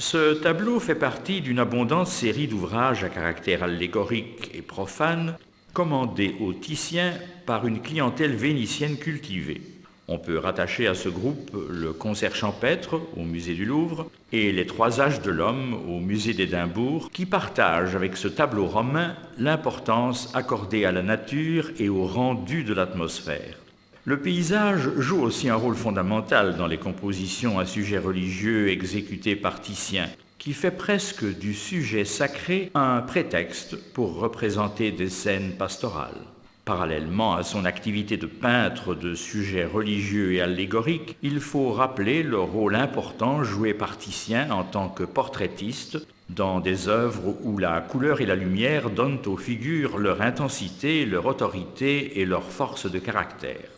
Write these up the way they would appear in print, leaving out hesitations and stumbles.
Ce tableau fait partie d'une abondante série d'ouvrages à caractère allégorique et profane, commandés aux Titiens par une clientèle vénitienne cultivée. On peut rattacher à ce groupe le Concert champêtre au musée du Louvre et les Trois âges de l'homme au musée d'Édimbourg, qui partagent avec ce tableau romain l'importance accordée à la nature et au rendu de l'atmosphère. Le paysage joue aussi un rôle fondamental dans les compositions à sujet religieux exécutées par Titien, qui fait presque du sujet sacré un prétexte pour représenter des scènes pastorales. Parallèlement à son activité de peintre de sujets religieux et allégoriques, il faut rappeler le rôle important joué par Titien en tant que portraitiste dans des œuvres où la couleur et la lumière donnent aux figures leur intensité, leur autorité et leur force de caractère.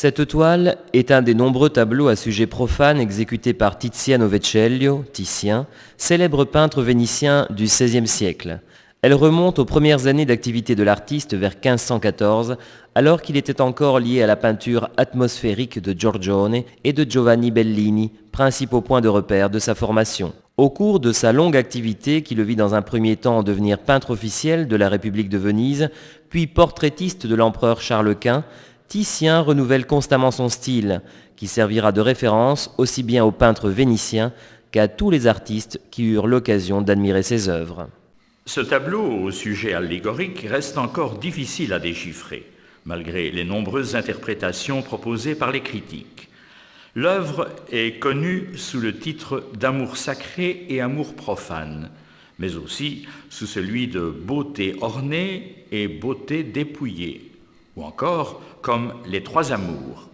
Cette toile est un des nombreux tableaux à sujet profane exécutés par Tiziano Vecellio, Titien, célèbre peintre vénitien du XVIe siècle. Elle remonte aux premières années d'activité de l'artiste vers 1514, alors qu'il était encore lié à la peinture atmosphérique de Giorgione et de Giovanni Bellini, principaux points de repère de sa formation. Au cours de sa longue activité, qui le vit dans un premier temps devenir peintre officiel de la République de Venise, puis portraitiste de l'empereur Charles Quint, Titien renouvelle constamment son style, qui servira de référence aussi bien aux peintres vénitiens qu'à tous les artistes qui eurent l'occasion d'admirer ses œuvres. Ce tableau au sujet allégorique reste encore difficile à déchiffrer, malgré les nombreuses interprétations proposées par les critiques. L'œuvre est connue sous le titre d'Amour sacré et Amour profane, mais aussi sous celui de Beauté ornée et Beauté dépouillée, ou encore comme Les Trois Amours.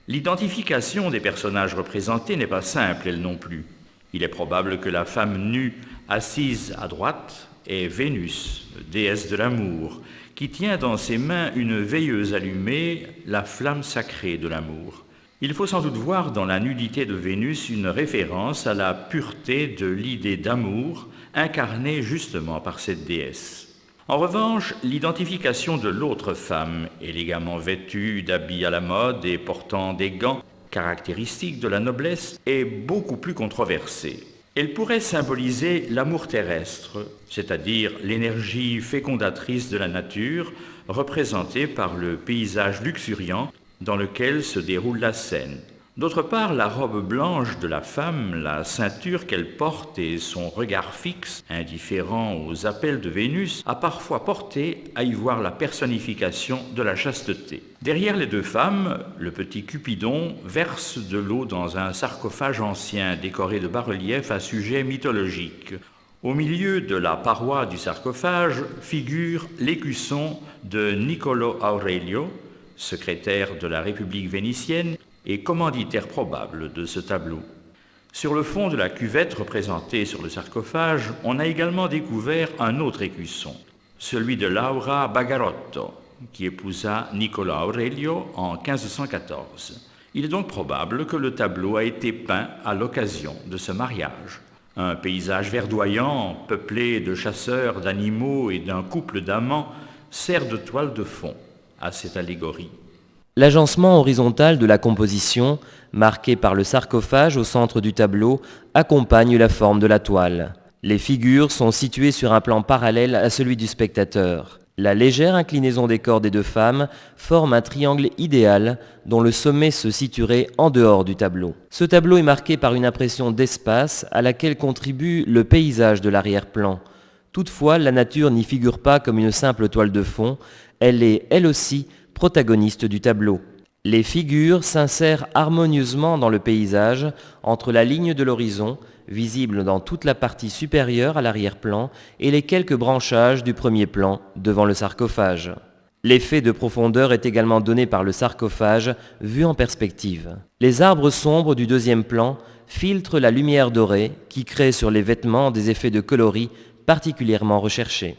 L'identification des personnages représentés n'est pas simple, elle non plus. Il est probable que la femme nue assise à droite est Vénus, déesse de l'amour, qui tient dans ses mains une veilleuse allumée, la flamme sacrée de l'amour. Il faut sans doute voir dans la nudité de Vénus une référence à la pureté de l'idée d'amour incarnée justement par cette déesse. En revanche, l'identification de l'autre femme, élégamment vêtue d'habits à la mode et portant des gants, caractéristiques de la noblesse, est beaucoup plus controversée. Elle pourrait symboliser l'amour terrestre, c'est-à-dire l'énergie fécondatrice de la nature, représentée par le paysage luxuriant dans lequel se déroule la scène. D'autre part, la robe blanche de la femme, la ceinture qu'elle porte et son regard fixe, indifférent aux appels de Vénus, a parfois porté à y voir la personnification de la chasteté. Derrière les deux femmes, le petit Cupidon verse de l'eau dans un sarcophage ancien décoré de bas-reliefs à sujet mythologique. Au milieu de la paroi du sarcophage figure l'écusson de Niccolò Aurelio, secrétaire de la République vénitienne, et commanditaire probable de ce tableau. Sur le fond de la cuvette représentée sur le sarcophage, on a également découvert un autre écusson, celui de Laura Bagarotto, qui épousa Niccolò Aurelio en 1514. Il est donc probable que le tableau a été peint à l'occasion de ce mariage. Un paysage verdoyant, peuplé de chasseurs, d'animaux et d'un couple d'amants, sert de toile de fond à cette allégorie. L'agencement horizontal de la composition, marqué par le sarcophage au centre du tableau, accompagne la forme de la toile. Les figures sont situées sur un plan parallèle à celui du spectateur. La légère inclinaison des corps des deux femmes forme un triangle idéal dont le sommet se situerait en dehors du tableau. Ce tableau est marqué par une impression d'espace à laquelle contribue le paysage de l'arrière-plan. Toutefois, la nature n'y figure pas comme une simple toile de fond, elle est, elle aussi, protagoniste du tableau. Les figures s'insèrent harmonieusement dans le paysage, entre la ligne de l'horizon, visible dans toute la partie supérieure à l'arrière-plan, et les quelques branchages du premier plan devant le sarcophage. L'effet de profondeur est également donné par le sarcophage vu en perspective. Les arbres sombres du deuxième plan filtrent la lumière dorée qui crée sur les vêtements des effets de coloris particulièrement recherchés.